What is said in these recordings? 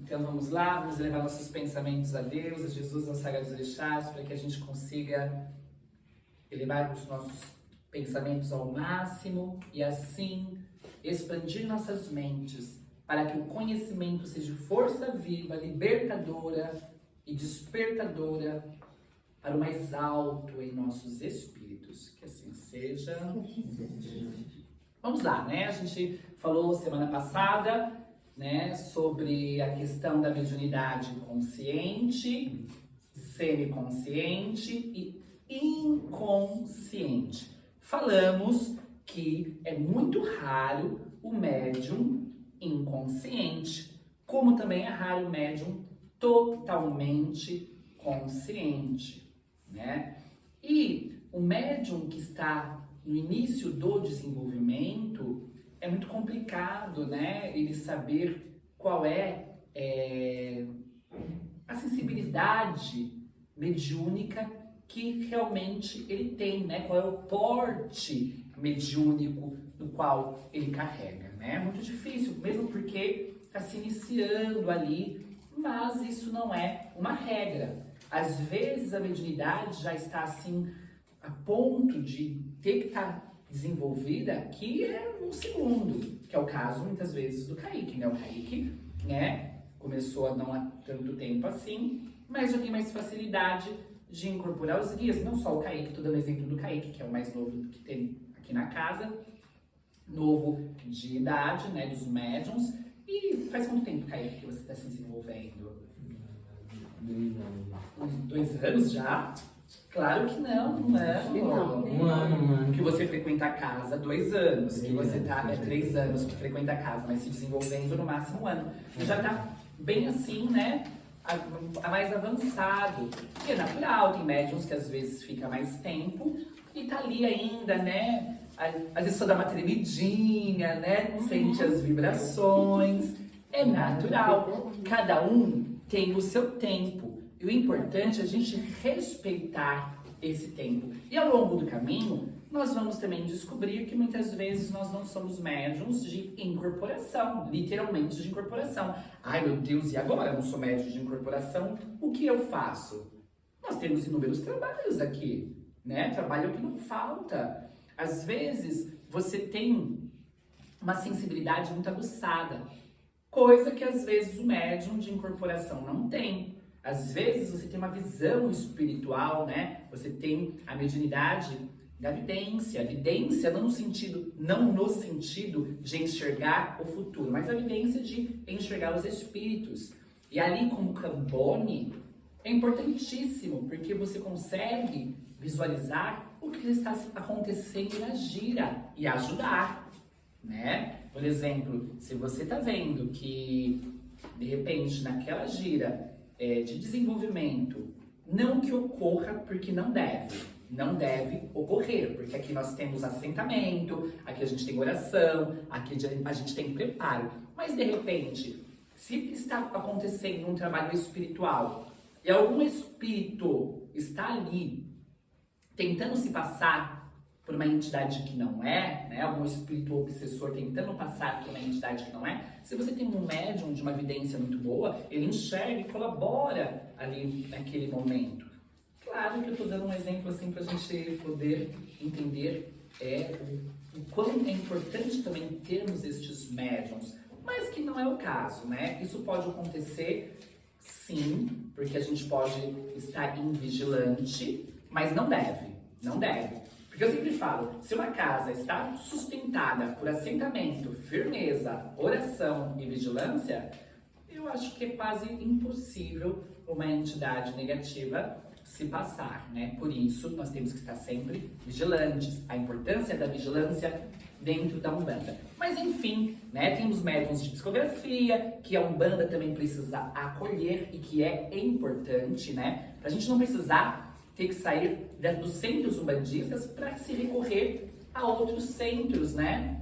Então vamos lá, vamos levar nossos pensamentos a Deus, a Jesus, aos sagrados orixás, para que a gente consiga elevar os nossos pensamentos ao máximo e assim expandir nossas mentes para que o conhecimento seja força viva, libertadora e despertadora para o mais alto em nossos espíritos. Que assim seja. Vamos lá, né? A gente falou semana passada, né, sobre a questão da mediunidade consciente, semiconsciente e inconsciente. Falamos que é muito raro o médium inconsciente, como também é raro o médium totalmente consciente, né? E o médium que está no início do desenvolvimento é muito complicado, né? Ele saber qual é a sensibilidade mediúnica que realmente ele tem, né? Qual é o porte mediúnico do qual ele carrega, né? É muito difícil, mesmo porque está se iniciando ali, mas isso não é uma regra. Às vezes a mediunidade já está assim a ponto de ter que estar desenvolvida que é um segundo, que é o caso muitas vezes do Kaique, né? O Kaique, né, começou não há tanto tempo assim, mas já tem mais facilidade de incorporar os guias. Não só o Kaique, tô dando exemplo do Kaique, que é o mais novo que tem aqui na casa, novo de idade, né, dos médiums. E faz quanto tempo, Kaique, que você está se desenvolvendo? 2 anos já? Claro que não, não é? Um ano. Que você frequenta a casa 2 anos, que você tá 3 anos que frequenta a casa, mas se desenvolvendo no máximo 1 ano. Já tá bem assim, né? A mais avançado. E é natural, tem médiums que às vezes fica mais tempo e tá ali ainda, né? Às vezes só dá uma tremidinha, né? Sente as vibrações. É natural. Cada um tem o seu tempo. E o importante é a gente respeitar esse tempo. E ao longo do caminho, nós vamos também descobrir que muitas vezes nós não somos médiums de incorporação, literalmente de incorporação. Ai meu Deus, e agora? Eu não sou médium de incorporação, o que eu faço? Nós temos inúmeros trabalhos aqui, né? Trabalho que não falta. Às vezes, você tem uma sensibilidade muito aguçada, coisa que às vezes o médium de incorporação não tem. Às vezes você tem uma visão espiritual, né? Você tem a mediunidade da vidência. A vidência não no sentido de enxergar o futuro, mas a vidência de enxergar os espíritos. E ali como Cambone é importantíssimo, porque você consegue visualizar o que está acontecendo na gira e ajudar, né? Por exemplo, se você está vendo que de repente naquela gira de desenvolvimento, não que ocorra porque não deve ocorrer, porque aqui nós temos assentamento, aqui a gente tem oração, aqui a gente tem preparo, mas de repente, se está acontecendo um trabalho espiritual e algum espírito está ali tentando se passar por uma entidade que não é, né? Algum espírito obsessor tentando passar por uma entidade que não é. Se você tem um médium de uma vidência muito boa, ele enxerga e colabora ali naquele momento. Claro que eu estou dando um exemplo assim para a gente poder entender o quão é importante também termos estes médiums, mas que não é o caso, né? Isso pode acontecer sim, porque a gente pode estar invigilante, mas não deve. Porque eu sempre falo, se uma casa está sustentada por assentamento, firmeza, oração e vigilância, eu acho que é quase impossível uma entidade negativa se passar, né? Por isso, nós temos que estar sempre vigilantes. A importância da vigilância dentro da Umbanda. Mas enfim, né? Temos médiuns de psicografia, que a Umbanda também precisa acolher e que é importante, né? Pra gente não precisar ter que sair dos centros umbandistas para se recorrer a outros centros, né?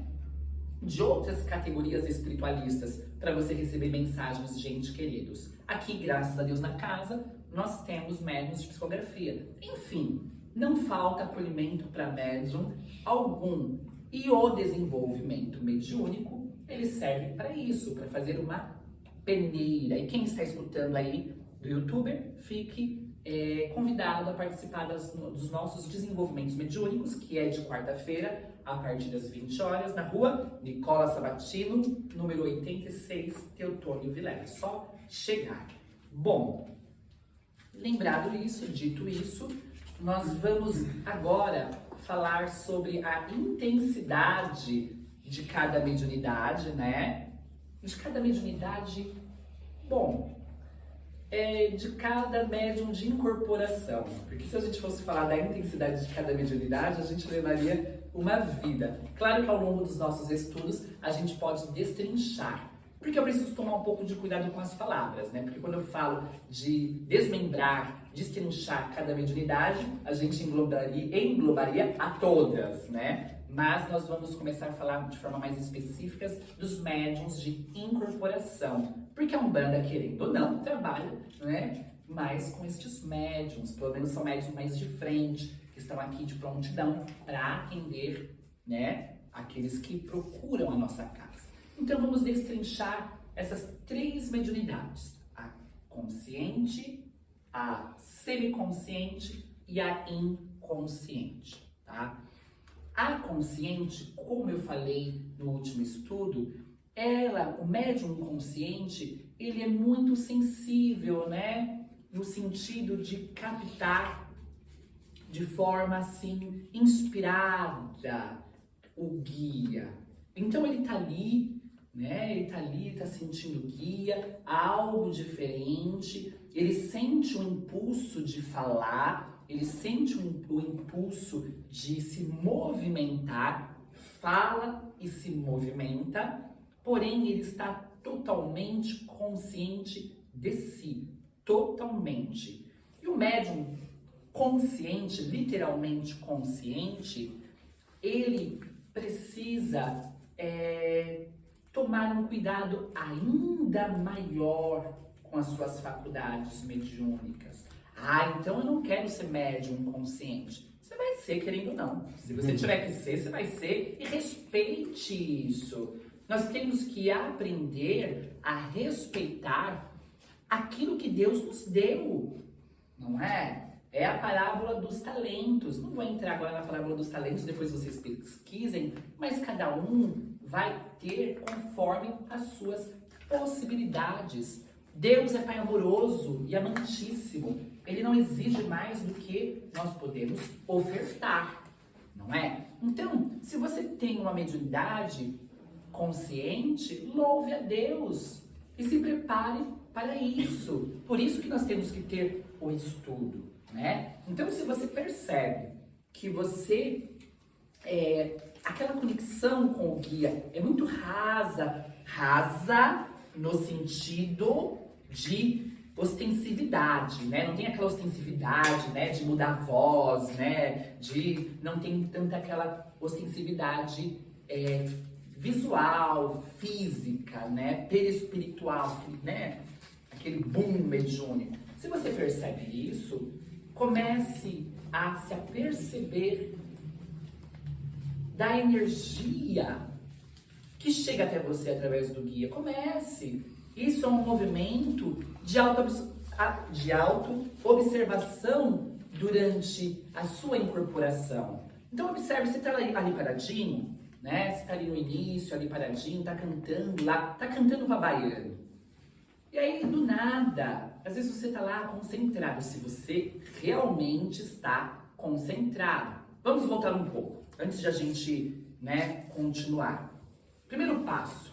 De outras categorias espiritualistas, para você receber mensagens, gente queridos. Aqui, graças a Deus, na casa, nós temos médiuns de psicografia. Enfim, não falta acolhimento para médium algum. E o desenvolvimento mediúnico, ele serve para isso, para fazer uma peneira. E quem está escutando aí do YouTuber, fique convidado a participar dos nossos desenvolvimentos mediúnicos, que é de quarta-feira, a partir das 20 horas, na rua Nicola Sabatino, número 86, Teotônio Vilela. É só chegar. Bom, lembrado isso, dito isso, nós vamos agora falar sobre a intensidade de cada mediunidade, né? De cada mediunidade, bom, de cada médium de incorporação. Porque se a gente fosse falar da intensidade de cada mediunidade, a gente levaria uma vida. Claro que ao longo dos nossos estudos a gente pode destrinchar. Porque eu preciso tomar um pouco de cuidado com as palavras, né? Porque quando eu falo de desmembrar, destrinchar cada mediunidade, a gente englobaria a todas, né? Mas nós vamos começar a falar de forma mais específica dos médiuns de incorporação. Porque a Umbanda, querendo ou não, trabalha, né? Mais com estes médiuns, pelo menos são médiuns mais de frente, que estão aqui de prontidão para atender, né? Aqueles que procuram a nossa casa. Então vamos destrinchar essas 3 mediunidades: a consciente, a semiconsciente e a inconsciente, tá? A consciente, como eu falei no último estudo, o médium consciente, ele é muito sensível, né? No sentido de captar de forma assim inspirada o guia. Então ele tá ali, né? Ele tá ali, tá sentindo guia, algo diferente. Ele sente o impulso de falar, ele sente o impulso de se movimentar, fala e se movimenta, porém ele está totalmente consciente de si, totalmente. E o médium consciente, literalmente consciente, ele precisa tomar um cuidado ainda maior com as suas faculdades mediúnicas. Ah, então eu não quero ser médium consciente. Você vai ser, querendo ou não. Se você tiver que ser, você vai ser, e respeite isso. Nós temos que aprender a respeitar aquilo que Deus nos deu, não é? É a parábola dos talentos. Não vou entrar agora na parábola dos talentos, depois vocês pesquisem, mas cada um vai ter conforme as suas possibilidades. Deus é Pai amoroso e amantíssimo. Ele não exige mais do que nós podemos ofertar, não é? Então, se você tem uma mediunidade consciente, louve a Deus e se prepare para isso. Por isso que nós temos que ter o estudo, né? Então, se você percebe que você aquela conexão com o guia é muito rasa no sentido de ostensividade, né? Não tem aquela ostensividade, né? De mudar a voz, né? Não tem tanta aquela ostensividade visual, física, né? Perispiritual, né? Aquele boom mediúnico. Se você percebe isso, comece a se aperceber da energia que chega até você através do guia. Comece. Isso é um movimento de auto-observação durante a sua incorporação. Então observe, você está ali paradinho, né? Você está ali no início, ali paradinho, está cantando lá, está cantando baiano. E aí, do nada, às vezes você está lá concentrado, se você realmente está concentrado. Vamos voltar um pouco, antes de a gente, né, continuar. Primeiro passo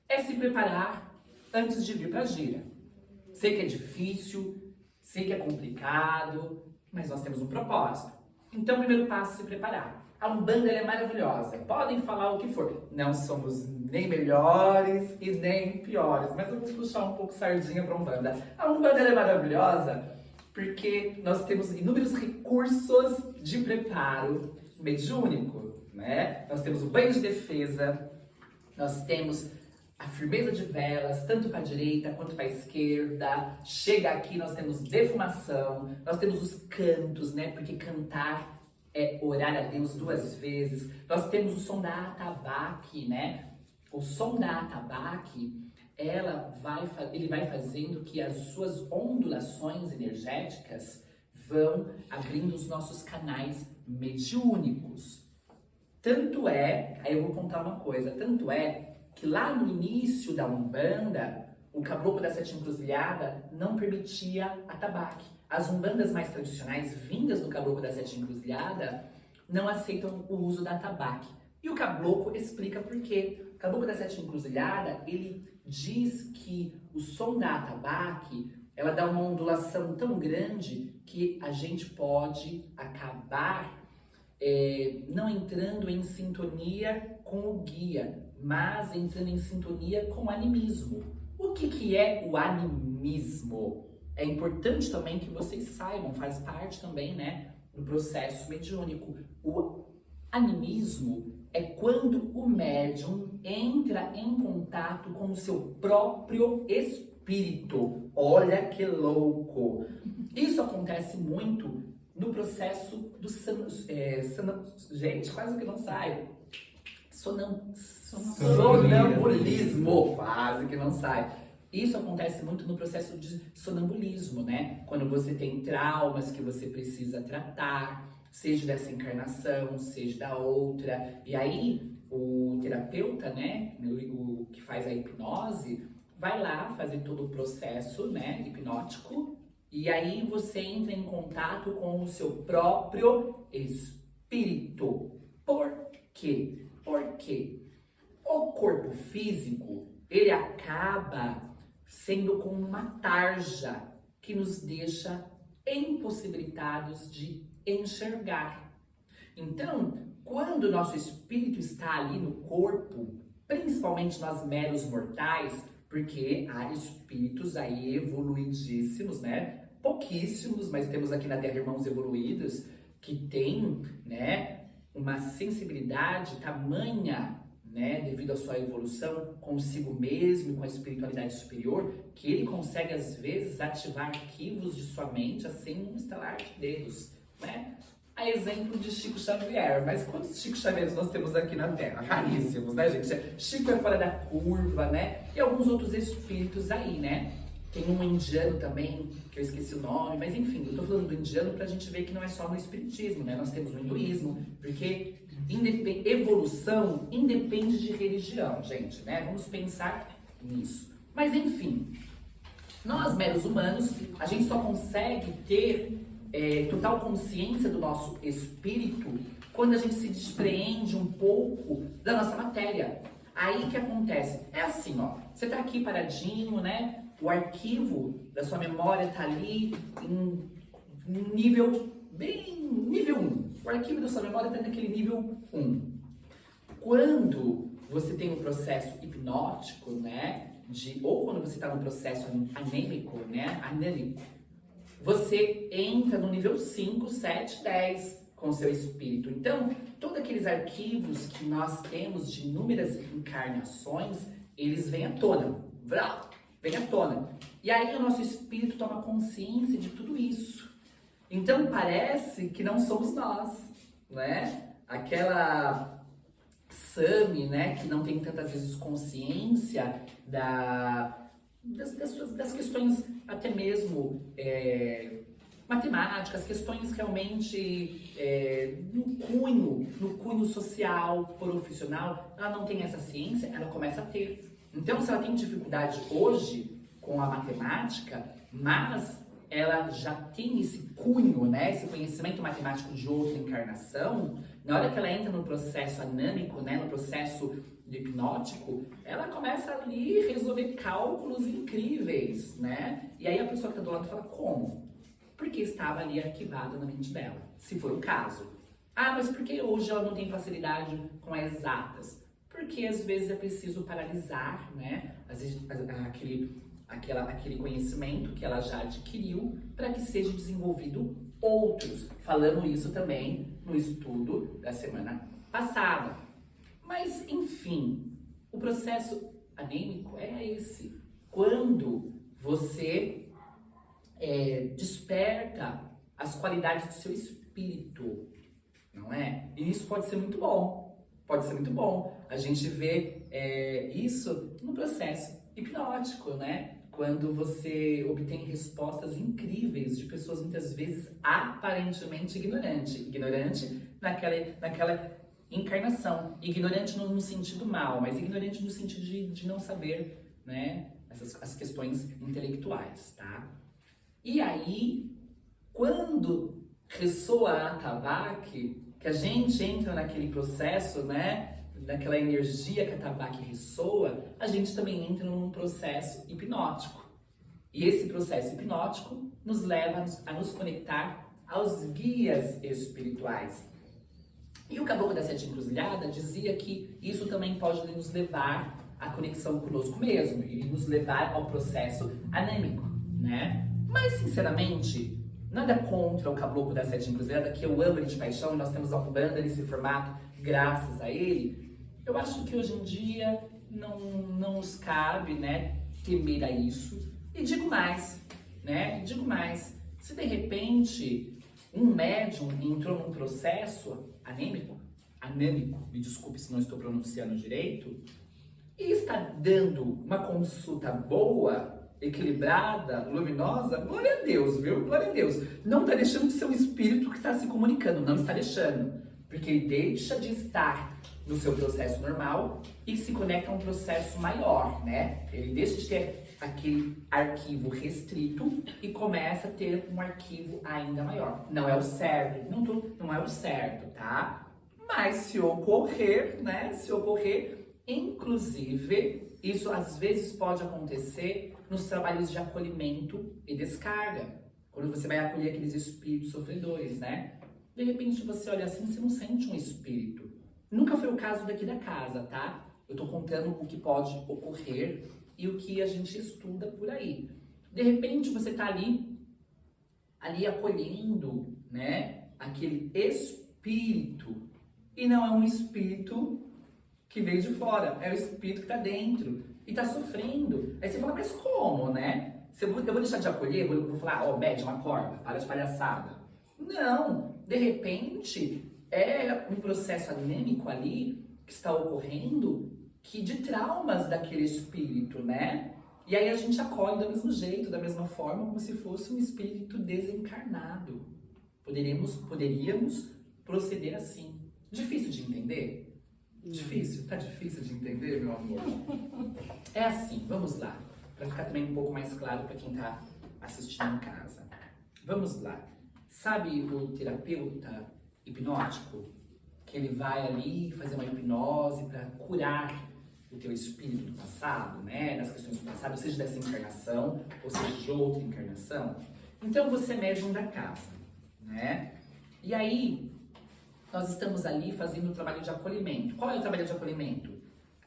é se preparar antes de vir para a gira. Sei que é difícil, sei que é complicado, mas nós temos um propósito. Então, o primeiro passo é se preparar. A Umbanda ela é maravilhosa, podem falar o que for. Não somos nem melhores e nem piores, mas eu vou puxar um pouco sardinha para a Umbanda. A Umbanda ela é maravilhosa porque nós temos inúmeros recursos de preparo mediúnico, né? Nós temos o banho de defesa, nós temos a firmeza de velas, tanto para a direita quanto para a esquerda. Chega aqui, nós temos defumação, nós temos os cantos, né? Porque cantar é orar a Deus 2 vezes. Nós temos o som da atabaque, né? O som da atabaque, ele vai fazendo que as suas ondulações energéticas vão abrindo os nossos canais mediúnicos. Tanto é, aí eu vou contar uma coisa, tanto é que lá no início da Umbanda, o caboclo da Sete Encruzilhada não permitia atabaque. As umbandas mais tradicionais, vindas do caboclo da Sete Encruzilhada, não aceitam o uso da atabaque. E o caboclo explica por quê. O caboclo da Sete Encruzilhada, ele diz que o som da atabaque, ela dá uma ondulação tão grande que a gente pode acabar não entrando em sintonia com o guia, mas entrando em sintonia com o animismo. O que é o animismo? É importante também que vocês saibam, faz parte também, né, do processo mediúnico. O animismo é quando o médium entra em contato com o seu próprio espírito. Olha que louco! Isso acontece muito no processo do gente, quase que não sai. Sonambulismo, quase que não sai. Isso acontece muito no processo de sonambulismo, né? Quando você tem traumas que você precisa tratar, seja dessa encarnação, seja da outra. E aí, o terapeuta, né, o que faz a hipnose, vai lá fazer todo o processo, né, hipnótico. E aí você entra em contato com o seu próprio espírito. Por quê? Porque o corpo físico, ele acaba sendo como uma tarja que nos deixa impossibilitados de enxergar. Então, quando o nosso espírito está ali no corpo, principalmente nós meros mortais, porque há espíritos aí evoluidíssimos, né? Pouquíssimos, mas temos aqui na Terra irmãos evoluídos que têm, né, uma sensibilidade tamanha, né, devido à sua evolução consigo mesmo, com a espiritualidade superior, que ele consegue às vezes ativar arquivos de sua mente assim num estalar de dedos, né? A exemplo de Chico Xavier, mas quantos Chico Xavieres nós temos aqui na Terra? Raríssimos, né, gente? Chico é fora da curva, né? E alguns outros espíritos aí, né? Tem um indiano também, que eu esqueci o nome, mas enfim, eu tô falando do indiano pra gente ver que não é só no espiritismo, né? Nós temos o hinduísmo, porque evolução independe de religião, gente, né? Vamos pensar nisso. Mas enfim, nós, meros humanos, a gente só consegue ter total consciência do nosso espírito quando a gente se despreende um pouco da nossa matéria. Aí que acontece? É assim, ó, você tá aqui paradinho, né? O arquivo da sua memória tá ali em nível nível 1. O arquivo da sua memória tá naquele nível 1. Quando você tem um processo hipnótico, né? Ou quando você está no processo anêmico, né? Anêmico, você entra no nível 5, 7, 10 com o seu espírito. Então, todos aqueles arquivos que nós temos de inúmeras encarnações, eles vêm à tona. Vem à tona. E aí o nosso espírito toma consciência de tudo isso. Então parece que não somos nós, né? Aquela Sami, né, que não tem tantas vezes consciência das questões até mesmo matemáticas, questões realmente no cunho social, profissional, ela não tem essa ciência, ela começa a ter. Então, se ela tem dificuldade hoje com a matemática, mas ela já tem esse cunho, né, esse conhecimento matemático de outra encarnação, na hora que ela entra no processo anâmico, né, no processo hipnótico, ela começa ali a resolver cálculos incríveis, né? E aí a pessoa que está do lado fala, como? Porque estava ali arquivado na mente dela, se for o caso. Ah, mas por que hoje ela não tem facilidade com as exatas? Porque às vezes é preciso paralisar, né, aquele conhecimento que ela já adquiriu para que seja desenvolvido outros. Falando isso também no estudo da semana passada. Mas, enfim, o processo anêmico é esse. Quando você desperta as qualidades do seu espírito, não é? E isso pode ser muito bom. pode ser muito bom. A gente vê isso no processo hipnótico, né? Quando você obtém respostas incríveis de pessoas muitas vezes aparentemente ignorantes. Ignorante naquela encarnação. Ignorante no sentido mal, mas ignorante no sentido de não saber, né? As questões intelectuais, tá? E aí, quando ressoa a atabaque, que a gente entra naquele processo, né? Daquela energia que a atabaque ressoa, a gente também entra num processo hipnótico. E esse processo hipnótico nos leva a nos conectar aos guias espirituais. E o Caboclo da Sete Encruzilhada dizia que isso também pode nos levar à conexão conosco mesmo e nos levar ao processo anêmico, né? Mas, sinceramente, nada contra o Caboclo da Sete Encruzilhada, que eu amo ele de paixão, e nós temos uma banda nesse formato graças a ele. Eu acho que hoje em dia não nos cabe, né, temer a isso. E digo mais, né? Digo mais. Se de repente um médium entrou num processo anêmico, me desculpe se não estou pronunciando direito, e está dando uma consulta boa, equilibrada, luminosa, glória a Deus, viu? Glória a Deus. Não está deixando de ser um espírito que está se comunicando, não está deixando. Porque ele deixa de estar no seu processo normal e se conecta a um processo maior, né? Ele deixa de ter aquele arquivo restrito e começa a ter um arquivo ainda maior. Não é o certo, não é o certo, tá? Mas se ocorrer, né? Se ocorrer, inclusive, isso às vezes pode acontecer nos trabalhos de acolhimento e descarga. Quando você vai acolher aqueles espíritos sofredores, né? De repente você olha assim, você não sente um espírito. Nunca foi o caso daqui da casa, tá? Eu tô contando o que pode ocorrer e o que a gente estuda por aí. De repente você tá ali acolhendo, né, aquele espírito. E não é um espírito que veio de fora, é o espírito que tá dentro e tá sofrendo. Aí você fala, mas como, né? Eu vou deixar de acolher, vou falar, ó, médium, acorda, para de palhaçada. Não, de repente é um processo anêmico ali que está ocorrendo que de traumas daquele espírito, né? E aí a gente acolhe do mesmo jeito, da mesma forma, como se fosse um espírito desencarnado. Poderíamos proceder assim. Difícil de entender? Difícil? Tá difícil de entender, meu amor? É assim, vamos lá. Para ficar também um pouco mais claro para quem tá assistindo em casa. Vamos lá. Sabe o terapeuta hipnótico? Que ele vai ali fazer uma hipnose para curar o teu espírito do passado, né? Das questões do passado, seja dessa encarnação, ou seja de outra encarnação. Então você é médium da casa, né? E aí, nós estamos ali fazendo o trabalho de acolhimento. Qual é o trabalho de acolhimento?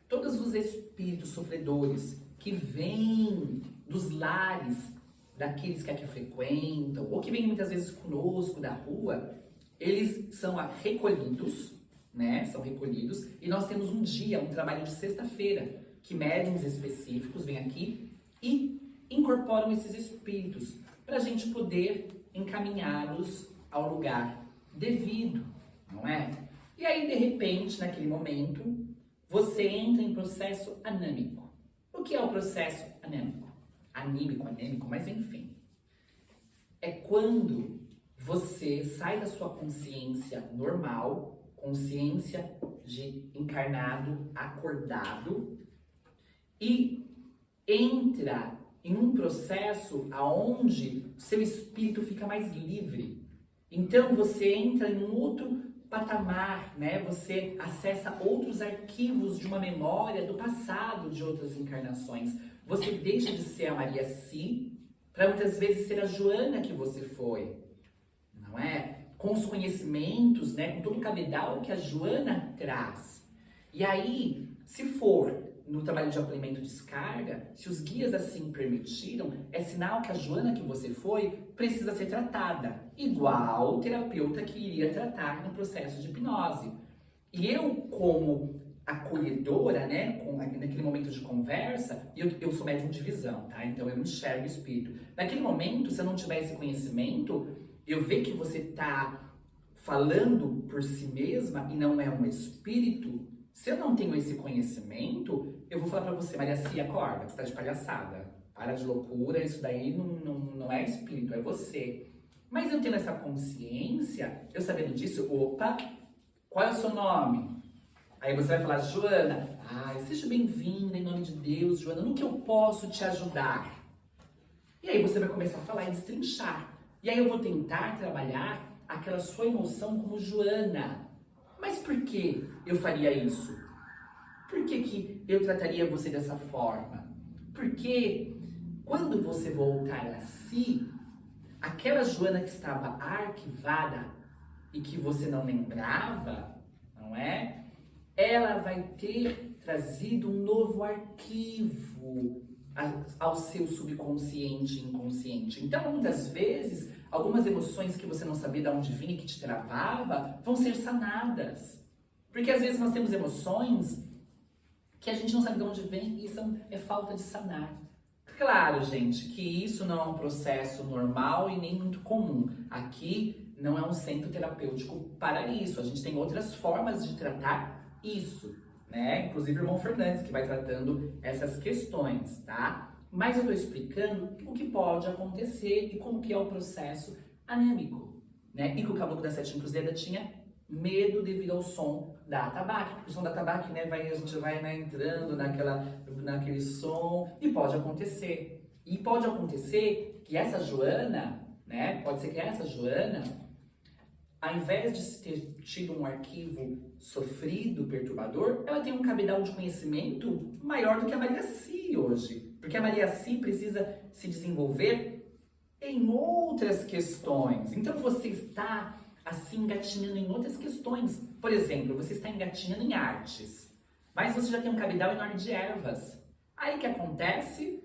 Todos os espíritos sofredores que vêm dos lares daqueles que aqui frequentam, ou que vêm muitas vezes conosco da rua, eles são recolhidos, né? São recolhidos, e nós temos um dia, um trabalho de sexta-feira, que médiuns específicos vêm aqui e incorporam esses espíritos, para a gente poder encaminhá-los ao lugar devido, não é? E aí, de repente, naquele momento, você entra em processo anêmico. O que é o processo anêmico? Anêmico, mas enfim. É quando você sai da sua consciência normal, consciência de encarnado, acordado, e entra em um processo aonde seu espírito fica mais livre. Então você entra em um outro patamar, né? Você acessa outros arquivos de uma memória do passado de outras encarnações. Você deixa de ser a Maria Si para muitas vezes ser a Joana que você foi, não é? Com os conhecimentos, né? Com todo o cabedal que a Joana traz. E aí, se for no trabalho de acolhimento e descarga, se os guias assim permitiram, é sinal que a Joana que você foi precisa ser tratada, igual o terapeuta que iria tratar no processo de hipnose. E eu, como acolhedora, né, naquele momento de conversa, eu sou médium de visão, tá? Então eu enxergo o espírito. Naquele momento, se eu não tiver esse conhecimento, eu ver que você tá falando por si mesma e não é um espírito, Se eu não tenho esse conhecimento, eu vou falar pra você, Maria Cia, acorda, você tá de palhaçada. Para de loucura, isso daí não é espírito, é você. Mas eu tendo essa consciência, eu sabendo disso, opa, qual é o seu nome? Aí você vai falar, Joana, ai, seja bem-vinda em nome de Deus, Joana, no que eu posso te ajudar? E aí você vai começar a falar e destrinchar. E aí eu vou tentar trabalhar aquela sua emoção como Joana. Mas por que eu faria isso? Por que eu trataria você dessa forma? Porque quando você voltar a si, aquela Joana que estava arquivada e que você não lembrava, não é? Ela vai ter trazido um novo arquivo ao seu subconsciente e inconsciente. Então, muitas vezes, algumas emoções que você não sabia de onde vinha, que te travava, vão ser sanadas. Porque às vezes nós temos emoções que a gente não sabe de onde vem e é falta de sanar. Claro, gente, que isso não é um processo normal e nem muito comum. Aqui não é um centro terapêutico para isso. A gente tem outras formas de tratar isso, né? Inclusive o irmão Fernandes, que vai tratando essas questões, tá? Mas eu tô explicando o que pode acontecer e como que é o processo anêmico, né? E que o Caboclo da Sete Encruzilhada tinha medo devido ao som da atabaque, porque o som da atabaque, né, a gente vai, né, entrando naquele som, e pode acontecer. E pode acontecer que essa Joana, né, pode ser que essa Joana, ao invés de ter tido um arquivo sofrido, perturbador, ela tem um cabedal de conhecimento maior do que a Maria Si hoje. Porque a Maria Si precisa se desenvolver em outras questões. Então você está assim engatinhando em outras questões. Por exemplo, você está engatinhando em artes, mas você já tem um cabedal enorme de ervas. Aí o que acontece?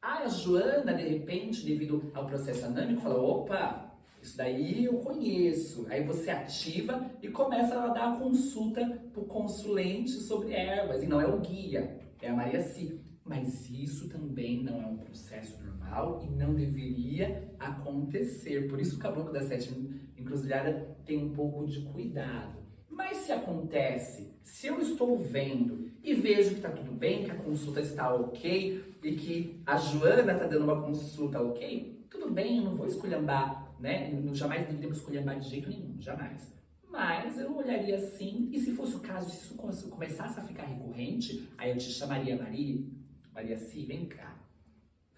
A Joana, de repente, devido ao processo anâmico, fala, opa, isso daí eu conheço. Aí você ativa e começa a dar a consulta para o consulente sobre ervas. E não é o guia, é a Maria Si. Mas isso também não é um processo normal e não deveria acontecer. Por isso o Caboclo da Sete Encruzilhada tem um pouco de cuidado. Mas se acontece, se eu estou vendo e vejo que está tudo bem, que a consulta está ok e que a Joana está dando uma consulta ok, tudo bem, eu não vou esculhambar, né? Eu jamais deveríamos esculhambar de jeito nenhum, jamais. Mas eu olharia assim, e se fosse o caso, se isso começasse a ficar recorrente, aí eu te chamaria, Maria Si, vem cá,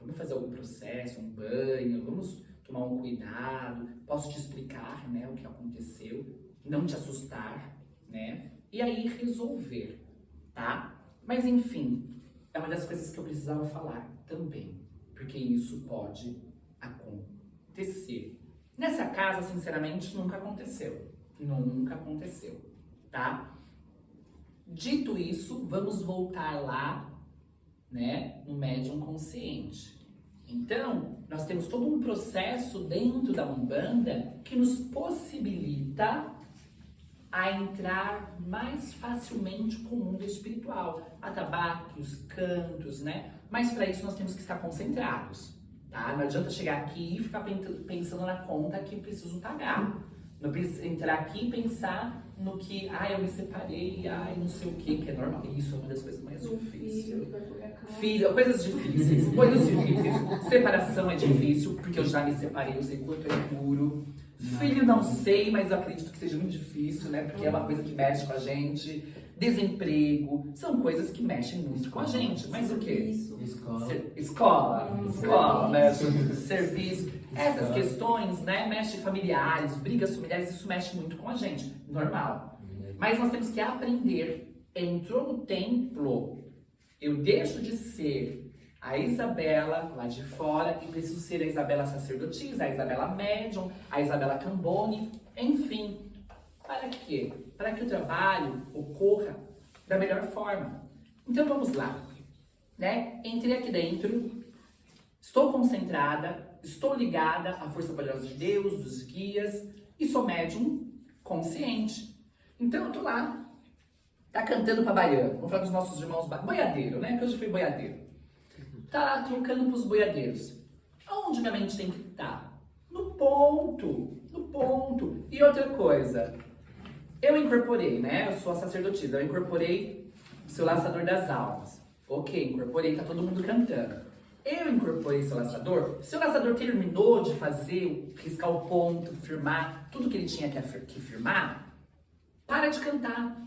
vamos fazer algum processo, um banho, vamos tomar um cuidado, posso te explicar, né, o que aconteceu, não te assustar, né, e aí resolver, tá? Mas enfim, é uma das coisas que eu precisava falar também, porque isso pode acontecer. Nessa casa, sinceramente, nunca aconteceu, tá? Dito isso, vamos voltar lá, né, no médium consciente. Então, nós temos todo um processo dentro da Umbanda que nos possibilita a entrar mais facilmente com o mundo espiritual. Atabaque, os cantos, né? Mas para isso nós temos que estar concentrados, tá? Não adianta chegar aqui e ficar pensando na conta que preciso pagar. Não precisa entrar aqui e pensar no que, eu me separei, não sei o que é normal. Isso é uma das coisas mais difíceis. Filho, coisas difíceis. Separação é difícil, porque eu já me separei, eu sei quanto é duro. Filho, não sei, mas eu acredito que seja muito difícil, né? Porque é uma coisa que mexe com a gente. Desemprego, são coisas que mexem muito com a gente. Mas o quê? Escola, né? Serviço. Essas questões, né? Mexe familiares, brigas familiares, isso mexe muito com a gente. Normal. Mas nós temos que aprender. Entrou no templo, eu deixo de ser a Isabela lá de fora e preciso ser a Isabela sacerdotisa, a Isabela médium, a Isabela Cambone, enfim. Para quê? Para que o trabalho ocorra da melhor forma. Então vamos lá, né? Entrei aqui dentro, estou concentrada, estou ligada à força poderosa de Deus, dos guias e sou médium consciente. Então eu tô lá, tá cantando pra baiano, vamos falar dos nossos irmãos boiadeiro, né? Que hoje foi boiadeiro. Tá lá trocando pros boiadeiros. Aonde minha mente tem que estar? No ponto. E outra coisa, eu incorporei, né? Eu sou a sacerdotisa, eu incorporei o seu laçador das almas. Ok, incorporei, tá todo mundo cantando. Eu incorporei seu laçador. Seu laçador terminou de fazer, riscar o ponto, firmar, tudo que ele tinha que firmar. Para de cantar.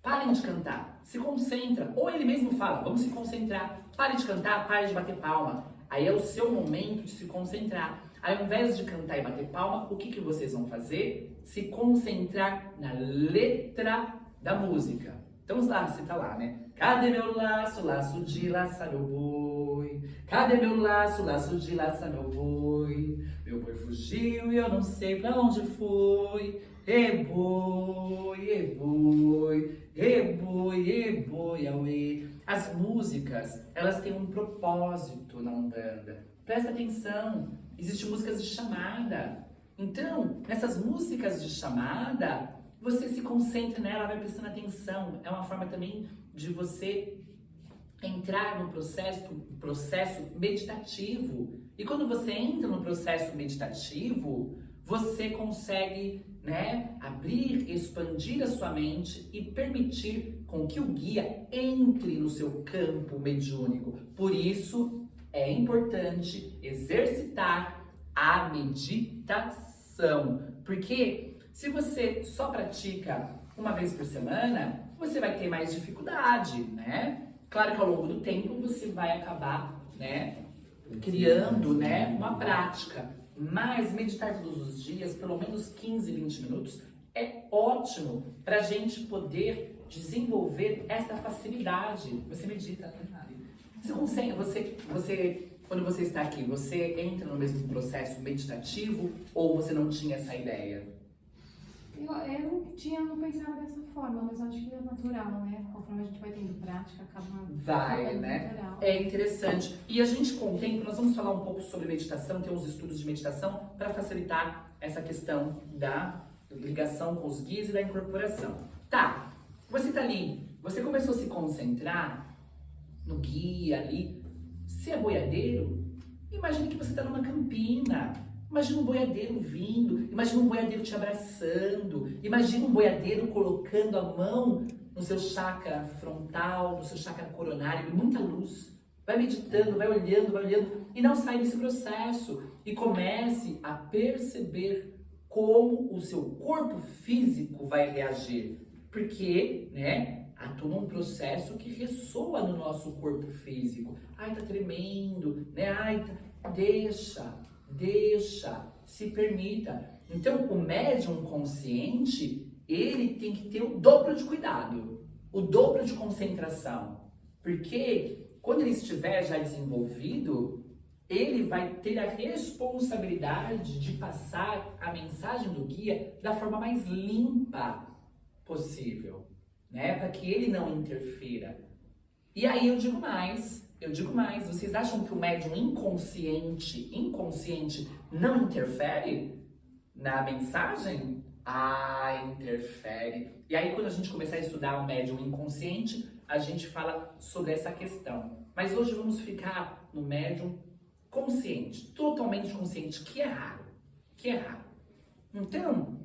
Parem de cantar. Se concentra. Ou ele mesmo fala, vamos se concentrar. Pare de cantar, pare de bater palma. Aí é o seu momento de se concentrar. Aí, ao invés de cantar e bater palma, o que vocês vão fazer? Se concentrar na letra da música. Então, lá, você tá lá, né? Cadê meu laço, laço de laçar meu boi? Cadê meu laço, laço de laçar meu boi? Meu boi fugiu e eu não sei pra onde foi. E boi, boi, auê. As músicas, elas têm um propósito na Umbanda. Presta atenção, existem músicas de chamada. Então, nessas músicas de chamada, você se concentra nela, vai prestando atenção. É uma forma também de você entrar no processo meditativo. E quando você entra no processo meditativo, você consegue, né, abrir, expandir a sua mente e permitir com que o guia entre no seu campo mediúnico. Por isso, é importante exercitar a meditação. Porque se você só pratica uma vez por semana, você vai ter mais dificuldade, né? Claro que ao longo do tempo você vai acabar, né, criando, né, uma prática. Mas meditar todos os dias, pelo menos 15, 20 minutos, é ótimo para a gente poder desenvolver essa facilidade. Você medita, né? Você consegue, quando você está aqui, você entra no mesmo processo meditativo ou você não tinha essa ideia? Eu não pensava dessa forma, mas acho que é natural, né? Conforme a gente vai tendo prática, acaba né? natural. É interessante. E a gente, com o tempo, nós vamos falar um pouco sobre meditação, tem uns estudos de meditação para facilitar essa questão da ligação com os guias e da incorporação. Tá, você tá ali, você começou a se concentrar no guia ali. Se é boiadeiro, imagine que você tá numa campina. Imagina um boiadeiro vindo, imagina um boiadeiro te abraçando, imagina um boiadeiro colocando a mão no seu chakra frontal, no seu chakra coronário, muita luz. Vai meditando, vai olhando e não sai desse processo. E comece a perceber como o seu corpo físico vai reagir. Porque, né, atua um processo que ressoa no nosso corpo físico. Ai, tá tremendo, né? Ai, tá... Deixa, se permita. Então, o médium consciente, ele tem que ter o dobro de cuidado, o dobro de concentração. Porque quando ele estiver já desenvolvido, ele vai ter a responsabilidade de passar a mensagem do guia da forma mais limpa possível, né? Para que ele não interfira. E aí eu digo mais, vocês acham que o médium inconsciente não interfere na mensagem? Ah, interfere. E aí quando a gente começar a estudar o médium inconsciente, a gente fala sobre essa questão. Mas hoje vamos ficar no médium consciente, totalmente consciente, que é raro. Então,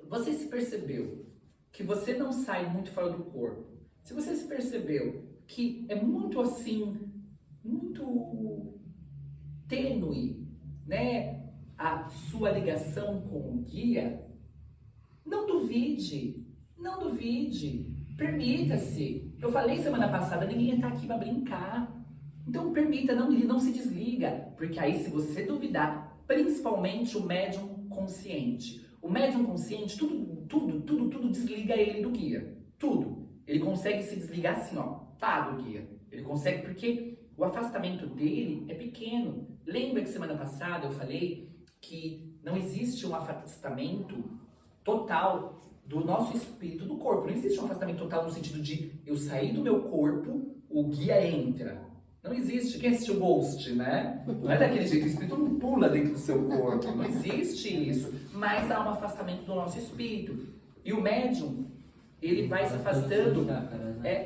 você se percebeu que você não sai muito fora do corpo, se você se percebeu que é muito assim, muito tênue, né, a sua ligação com o guia, não duvide, permita-se. Eu falei semana passada, ninguém está aqui para brincar. Então permita, não se desliga, porque aí se você duvidar, principalmente o médium consciente. O médium consciente, tudo desliga ele do guia, tudo. Ele consegue se desligar assim, ó, tá, do guia. Ele consegue porque o afastamento dele é pequeno. Lembra que semana passada eu falei que não existe um afastamento total do nosso espírito do corpo. Não existe um afastamento total no sentido de eu sair do meu corpo, o guia entra. Não existe. Quem assistiu Ghost, né? Não é daquele jeito, o espírito não pula dentro do seu corpo. Não existe isso. Mas há um afastamento do nosso espírito. E o médium, ele vai se afastando,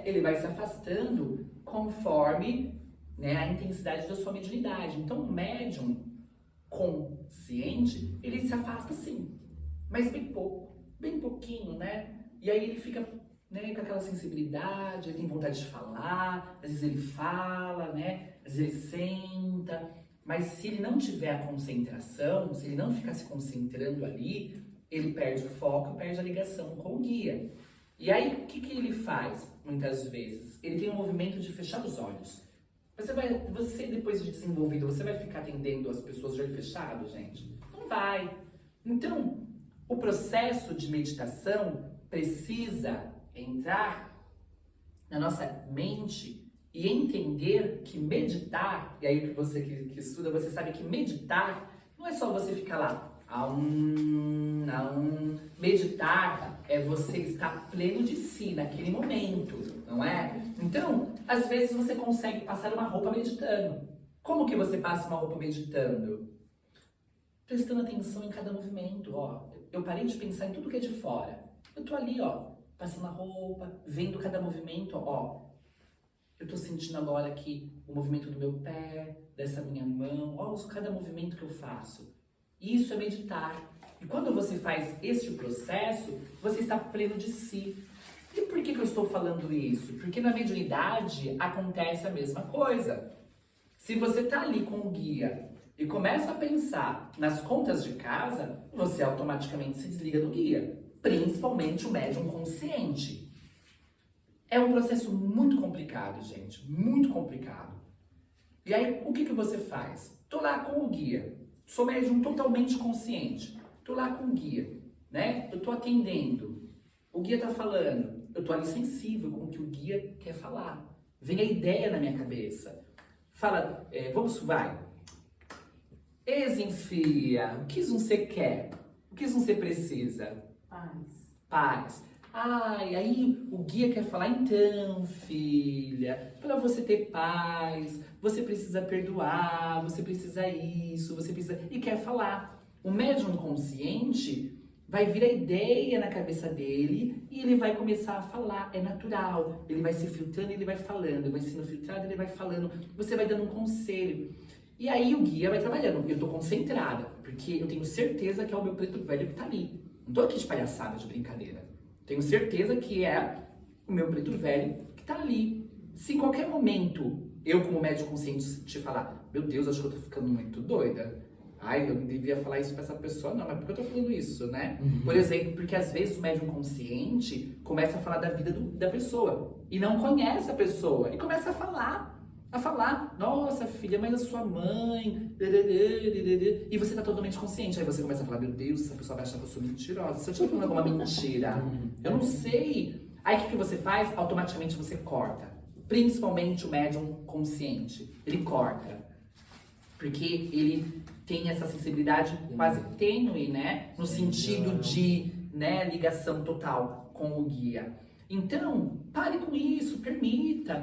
ele vai se afastando conforme, né, a intensidade da sua mediunidade. Então, o médium consciente, ele se afasta sim, mas bem pouco, bem pouquinho, né? E aí ele fica, né, com aquela sensibilidade, ele tem vontade de falar, às vezes ele fala, né? Às vezes ele senta, mas se ele não tiver a concentração, se ele não ficar se concentrando ali, ele perde o foco, perde a ligação com o guia. E aí, o que ele faz, muitas vezes? Ele tem um movimento de fechar os olhos. Você, depois de desenvolvido, você vai ficar atendendo as pessoas de olho fechado, gente? Não vai. Então, o processo de meditação precisa entrar na nossa mente e entender que meditar, e aí você que estuda, você sabe que meditar não é só você ficar lá, meditar é você estar pleno de si naquele momento, não é? Então, às vezes você consegue passar uma roupa meditando. Como que você passa uma roupa meditando? Prestando atenção em cada movimento, ó. Eu parei de pensar em tudo que é de fora. Eu tô ali, ó, passando a roupa, vendo cada movimento, ó. Eu tô sentindo agora aqui o movimento do meu pé, dessa minha mão, ó, cada movimento que eu faço. Isso é meditar. E quando você faz este processo, você está pleno de si. E por que eu estou falando isso? Porque na mediunidade acontece a mesma coisa. Se você está ali com o guia e começa a pensar nas contas de casa, você automaticamente se desliga do guia. Principalmente o médium consciente. É um processo muito complicado, gente. Muito complicado. E aí, o que você faz? Tô lá com o guia. Sou médium totalmente consciente. Tô lá com o guia, né? Eu tô atendendo. O guia tá falando. Eu tô ali sensível com o que o guia quer falar. Vem a ideia na minha cabeça. Fala, vai. Ex-enfia, o que você quer? O que você precisa? Paz. Ai, aí o guia quer falar, então, filha, para você ter paz, você precisa perdoar, você precisa isso, você precisa... E quer falar. O médium consciente vai vir a ideia na cabeça dele e ele vai começar a falar, é natural. Ele vai se filtrando e ele vai falando, vai sendo filtrado e ele vai falando, você vai dando um conselho. E aí o guia vai trabalhando, eu tô concentrada, porque eu tenho certeza que é o meu preto velho que tá ali. Não tô aqui de palhaçada, de brincadeira. Tenho certeza que é o meu preto velho que tá ali. Se em qualquer momento eu, como médium consciente, te falar, meu Deus, acho que eu tô ficando muito doida. Ai, eu não devia falar isso pra essa pessoa, não, mas por que eu tô falando isso, né? Por exemplo, porque às vezes o médium consciente começa a falar da vida da pessoa e não conhece a pessoa e começa a falar, nossa filha, mas a sua mãe, e você tá totalmente consciente, aí você começa a falar, meu Deus, essa pessoa vai achar que eu sou mentirosa, se eu estiver falando alguma mentira, eu não sei. Aí o que você faz? Automaticamente você corta, principalmente o médium consciente, ele corta, porque ele tem essa sensibilidade quase tênue, né, no sentido de, né, ligação total com o guia. Então, pare com isso, permita,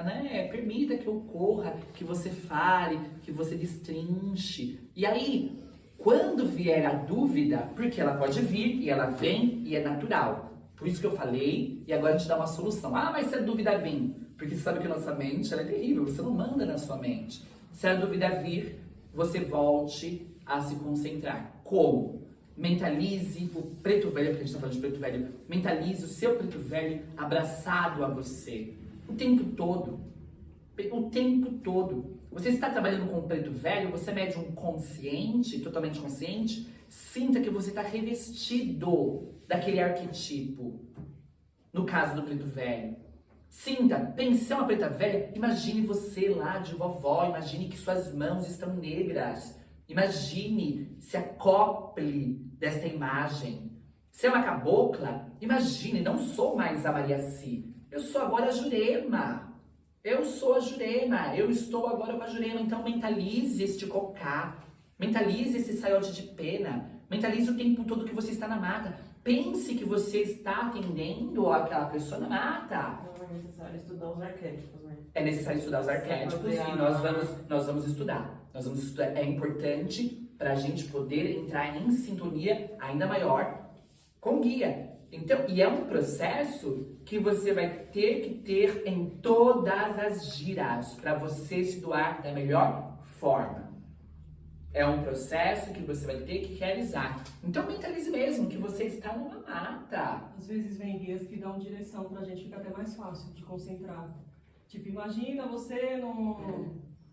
né? Permita que ocorra, que você fale, que você destrinche. E aí, quando vier a dúvida, porque ela pode vir, e ela vem, e é natural. Por isso que eu falei, e agora a gente dá uma solução. Ah, mas se a dúvida vir, porque você sabe que a nossa mente, ela é terrível, você não manda na sua mente. Se a dúvida vir, você volte a se concentrar. Como? Mentalize o preto velho, porque a gente está falando de preto velho, mentalize o seu preto velho abraçado a você. O tempo todo. O tempo todo. Você está trabalhando com o preto velho, você é médium consciente, totalmente consciente, sinta que você está revestido daquele arquetipo. No caso do preto velho. Sinta, pense, se é uma preta velha, imagine você lá de vovó, imagine que suas mãos estão negras. Imagine, se acople desta imagem. Se é uma cabocla, imagine, não sou mais a Maria Si. Eu sou agora a Jurema. Eu sou a Jurema. Eu estou agora com a Jurema. Então mentalize este cocá. Mentalize esse saiote de pena. Mentalize o tempo todo que você está na mata. Pense que você está atendendo aquela pessoa na mata. Não é necessário estudar os arquétipos, né? É necessário estudar os arquétipos e nós vamos estudar. É importante para a gente poder entrar em sintonia ainda maior com o guia. Então, e é um processo que você vai ter que ter em todas as giras para você se doar da melhor forma. É um processo que você vai ter que realizar. Então mentalize mesmo que você está numa mata. Às vezes vem guias que dão direção pra gente, fica até mais fácil de concentrar. Tipo, imagina você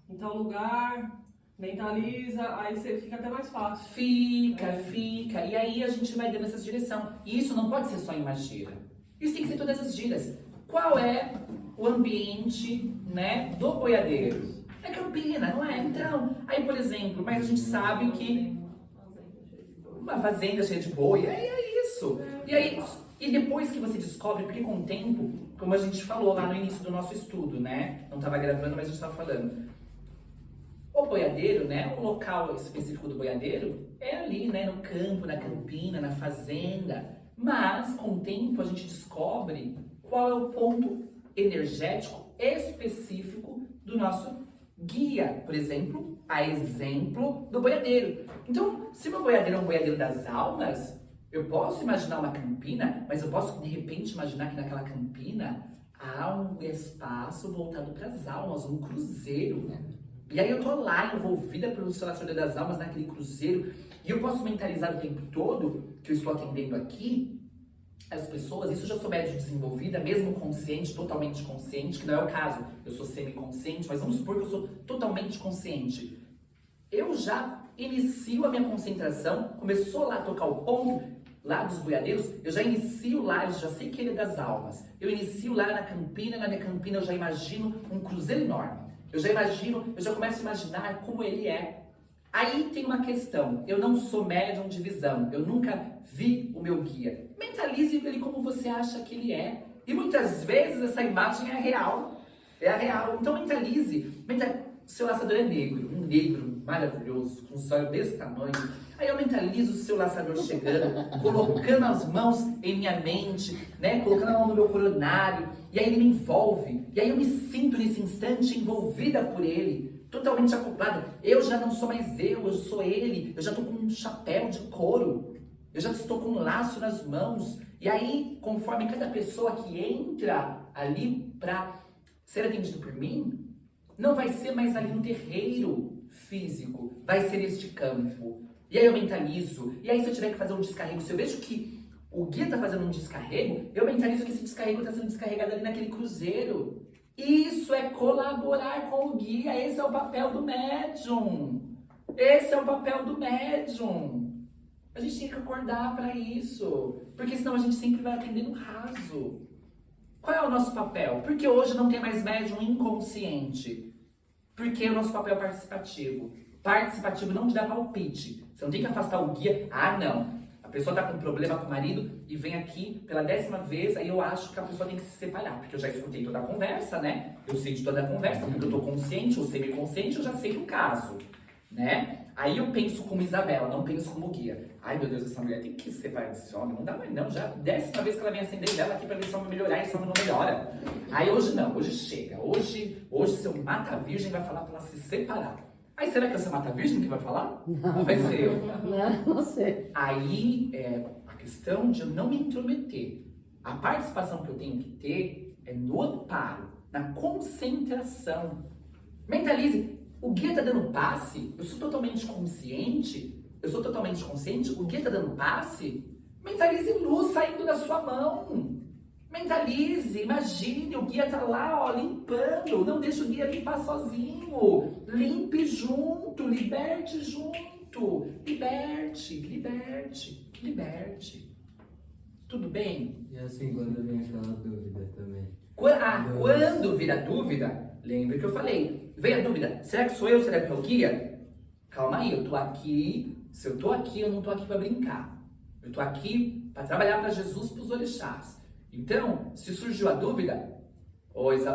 em tal lugar, mentaliza, aí você fica até mais fácil. Fica. E aí a gente vai dando essa direção. E isso não pode ser só em uma gira. Isso tem que ser todas as giras. Qual é o ambiente, né, do boiadeiro? É campina, não é? Então, aí por exemplo, mas a gente sabe que uma fazenda cheia de boi, é isso. E aí, e depois que você descobre, porque com o tempo, como a gente falou lá no início do nosso estudo, né? Não estava gravando, mas a gente estava falando. O boiadeiro, né? O local específico do boiadeiro é ali, né? No campo, na campina, na fazenda. Mas com o tempo a gente descobre qual é o ponto energético específico do nosso guia, por exemplo, a exemplo do boiadeiro. Então, se meu boiadeiro é um boiadeiro das almas, eu posso imaginar uma campina, mas eu posso de repente imaginar que naquela campina há um espaço voltado para as almas, um cruzeiro. E aí eu tô lá envolvida pelo Selacionador das Almas naquele cruzeiro, e eu posso mentalizar o tempo todo que eu estou atendendo aqui as pessoas, isso eu já sou médio desenvolvida, mesmo consciente, totalmente consciente, que não é o caso, eu sou semiconsciente, mas vamos supor que eu sou totalmente consciente. Eu já inicio a minha concentração, começou lá a tocar o ponto, lá dos boiadeiros, eu já inicio lá, eu já sei que ele é das almas. Eu inicio lá na campina, na minha campina eu já imagino um cruzeiro enorme. Eu já começo a imaginar como ele é. Aí tem uma questão, eu não sou médium de visão, eu nunca vi o meu guia. Mentalize ele como você acha que ele é. E muitas vezes essa imagem é a real. É a real. Então mentalize. Seu laçador é negro, um negro maravilhoso, com um olhos desse tamanho. Aí eu mentalizo o seu laçador chegando, colocando as mãos em minha mente, né? Colocando a mão no meu coronário. E aí ele me envolve. E aí eu me sinto nesse instante envolvida por ele. Totalmente acoplada. Eu já não sou mais eu sou ele. Eu já estou com um chapéu de couro. Eu já estou com um laço nas mãos. E aí, conforme cada pessoa que entra ali para ser atendido por mim, não vai ser mais ali no terreiro físico. Vai ser este campo. E aí eu mentalizo. E aí se eu tiver que fazer um descarrego, se eu vejo que o guia está fazendo um descarrego, eu mentalizo que esse descarrego está sendo descarregado ali naquele cruzeiro. Isso é colaborar com o guia. Esse é o papel do médium. Esse é o papel do médium. A gente tem que acordar para isso. Porque senão a gente sempre vai atender no raso. Qual é o nosso papel? Porque hoje não tem mais médium inconsciente. Porque o nosso papel é participativo. Participativo não te dá palpite. Você não tem que afastar o guia. Ah, não. A pessoa tá com um problema com o marido e vem aqui pela 10ª vez, aí eu acho que a pessoa tem que se separar. Porque eu já escutei toda a conversa, né? Eu sei de toda a conversa, porque eu tô consciente ou semiconsciente, eu já sei do caso, né? Aí eu penso como Isabela, não penso como guia. Ai, meu Deus, essa mulher tem que se separar desse homem. Não dá mais não, já 10ª vez que ela vem acender vela aqui pra ver se o homem melhorar e esse homem não melhora. Aí hoje não, hoje chega. Hoje seu mata-virgem vai falar pra ela se separar. Aí será que é o seu mata-virgem que vai falar? Não. Ou vai ser eu? Não sei. Aí é a questão de eu não me intrometer. A participação que eu tenho que ter é no amparo, na concentração. Mentalize. O guia tá dando passe, eu sou totalmente consciente, o guia tá dando passe, mentalize luz saindo da sua mão. Mentalize, imagine, o guia tá lá, ó, limpando, não deixa o guia limpar sozinho. Limpe junto, liberte junto, liberte. Tudo bem? E assim, quando vem aquela dúvida também. Quando vira dúvida, lembre que eu falei. Vem a dúvida, será que sou eu, será que é o guia? Calma aí, eu tô aqui, se eu tô aqui, eu não tô aqui para brincar. Eu tô aqui para trabalhar para Jesus, para os orixás. Então, se surgiu a dúvida,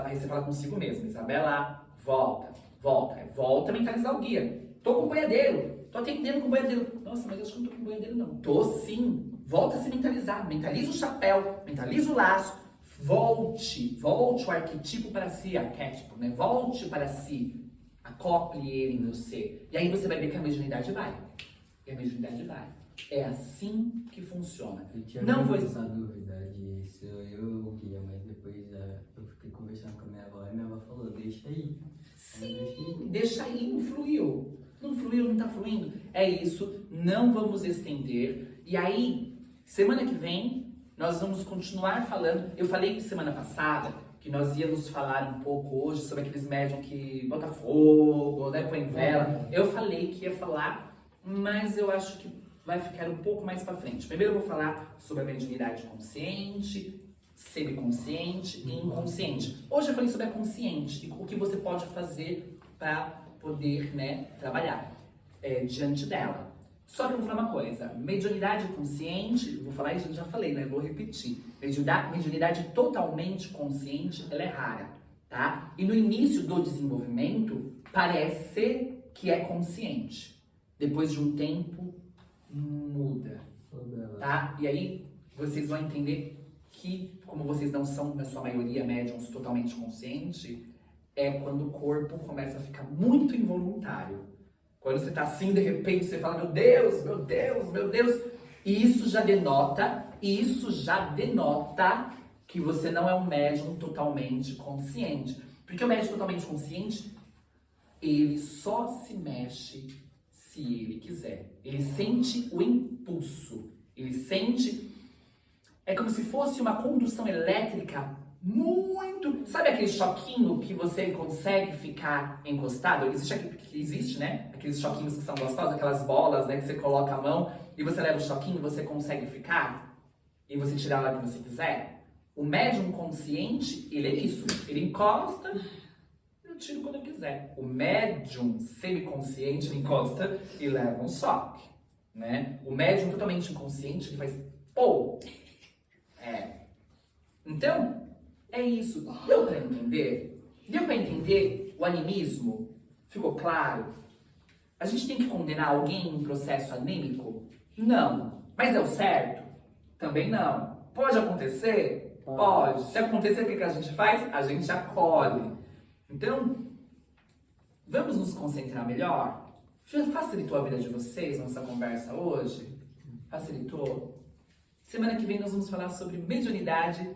aí você fala consigo mesmo, Isabela, volta a mentalizar o guia. Tô com o boiadeiro, tô atendendo com o boiadeiro. Nossa, mas eu acho que não tô com o boiadeiro não. Tô sim, volta a se mentalizar, mentaliza o chapéu, mentaliza o laço, volte o arquetipo para si, arquétipo, né? Volte para si, acople ele em você. E aí você vai ver que a mediunidade vai. É assim que funciona. Eu tinha Não vou... essa dúvida de se eu o guia, mas depois eu fiquei conversando com a minha avó e minha avó falou, deixa aí. Sim, deixa aí, influiu. Não fluiu, não tá fluindo? É isso, não vamos estender. E aí, semana que vem, nós vamos continuar falando. Eu falei que semana passada que nós íamos falar um pouco hoje sobre aqueles médiums que botam fogo, né, põe vela. Eu falei que ia falar, mas eu acho que vai ficar um pouco mais pra frente. Primeiro eu vou falar sobre a mediunidade consciente, semiconsciente e inconsciente. Hoje eu falei sobre a consciente e o que você pode fazer para poder, né, trabalhar diante dela. Só que eu vou falar uma coisa, mediunidade consciente, vou falar e já falei, né, vou repetir. Mediunidade totalmente consciente, ela é rara, tá? E no início do desenvolvimento, parece que é consciente. Depois de um tempo, muda, tá? E aí, vocês vão entender que, como vocês não são, na sua maioria, médiums totalmente conscientes, é quando o corpo começa a ficar muito involuntário. Quando você tá assim, de repente, você fala, meu Deus, meu Deus, meu Deus. E isso já denota que você não é um médium totalmente consciente. Porque o médium totalmente consciente, ele só se mexe se ele quiser. Ele sente o impulso. Ele sente... É como se fosse uma condução elétrica muito... Sabe aquele choquinho que você consegue ficar encostado? Existe, né? Aqueles choquinhos que são gostosos, aquelas bolas, né? Que você coloca a mão e você leva o choquinho e você consegue ficar. E você tira a hora que você quiser. O médium consciente, ele é isso. Ele encosta, eu tiro quando eu quiser. O médium semiconsciente, ele encosta e leva um choque, né? O médium totalmente inconsciente, ele faz... Pô! Então, é isso. Deu pra entender? Deu pra entender o animismo? Ficou claro? A gente tem que condenar alguém em processo anímico? Não. Mas é o certo? Também não. Pode acontecer? Pode. Se acontecer, o que a gente faz? A gente acolhe. Então, vamos nos concentrar melhor? Facilitou a vida de vocês nossa conversa hoje? Facilitou? Semana que vem nós vamos falar sobre mediunidade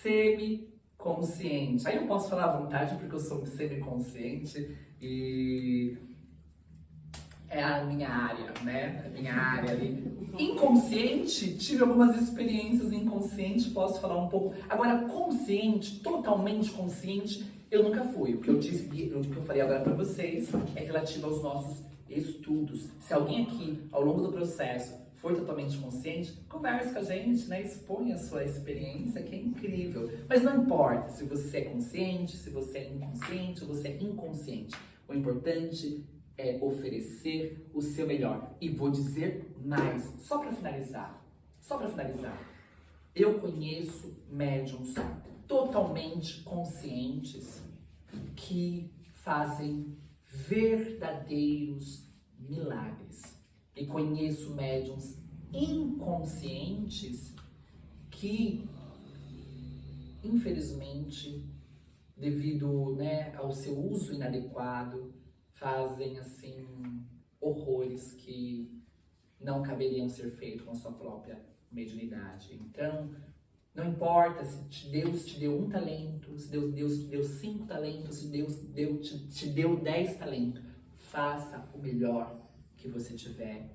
semiconsciente. Aí eu posso falar à vontade porque eu sou semiconsciente e é a minha área, né? A minha área ali. Inconsciente, tive algumas experiências inconscientes, posso falar um pouco. Agora, consciente, totalmente consciente, eu nunca fui. O que eu disse, o que eu falei agora para vocês é relativo aos nossos estudos. Se alguém aqui, ao longo do processo, for totalmente consciente, converse com a gente, né? Exponha a sua experiência, que é incrível. Mas não importa se você é consciente, se você é inconsciente, ou você é inconsciente. O importante é oferecer o seu melhor. E vou dizer mais, só para finalizar. Eu conheço médiums totalmente conscientes que fazem verdadeiros milagres. E conheço médiums inconscientes que, infelizmente, devido, né, ao seu uso inadequado, fazem assim horrores que não caberiam ser feitos com a sua própria mediunidade. Então, não importa se Deus te deu um talento, se Deus te deu 5 talentos, se Deus te deu 10 talentos, faça o melhor que você tiver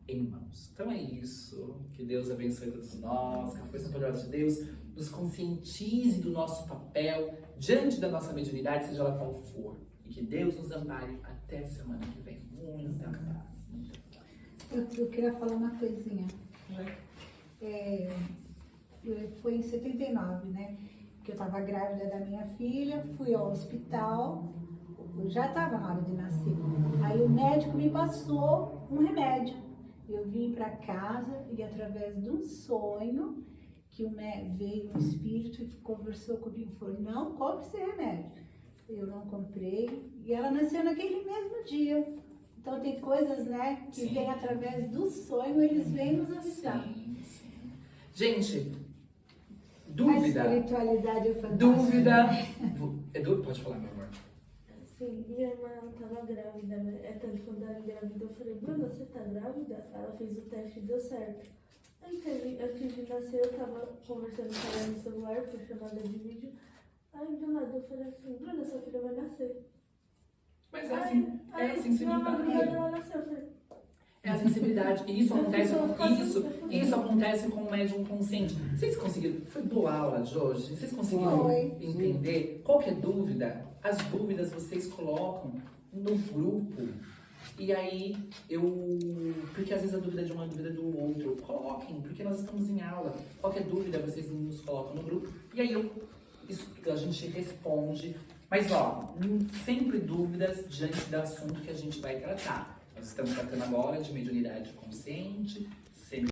em mãos. Então é isso. Que Deus abençoe todos nós, que a força poderosa de Deus nos conscientize do nosso papel diante da nossa mediunidade, seja ela qual for. E que Deus nos ampare até semana que vem. Muita paz. Eu queria falar uma coisinha. Foi em 79, né? Que eu estava grávida da minha filha, fui ao hospital, eu já estava na hora de nascer. Aí o médico me passou um remédio. Eu vim para casa e através de um sonho que veio um espírito e conversou comigo e falou, não compre esse remédio. Eu não comprei e ela nasceu naquele mesmo dia. Então tem coisas, né, que vêm através do sonho, eles vêm nos avisar. Sim. Gente, dúvida. A espiritualidade é fantástica. Dúvida. Edu, pode falar, meu amor. Sim, minha irmã estava grávida, né? É tanto que quando ela engravidou, eu falei, Bruna, você tá grávida? Ela fez o teste e deu certo. Aí antes de nascer, eu tava conversando com ela no celular, por chamada de vídeo. Aí do lado eu falei assim, Bruna, sua filha vai nascer. Mas é assim, é a sensibilidade. Ela nasceu, eu falei, É a sensibilidade. E isso acontece com o médium consciente. Vocês conseguiram? Foi boa a aula de hoje? Vocês conseguiram Foi. entender? Qualquer dúvida, as dúvidas vocês colocam no grupo. E aí porque às vezes a dúvida de uma é a dúvida do outro. Coloquem, porque nós estamos em aula. Qualquer dúvida vocês nos colocam no grupo. E aí a gente responde. Mas ó, sempre dúvidas diante do assunto que a gente vai tratar. Nós estamos tratando agora de mediunidade consciente,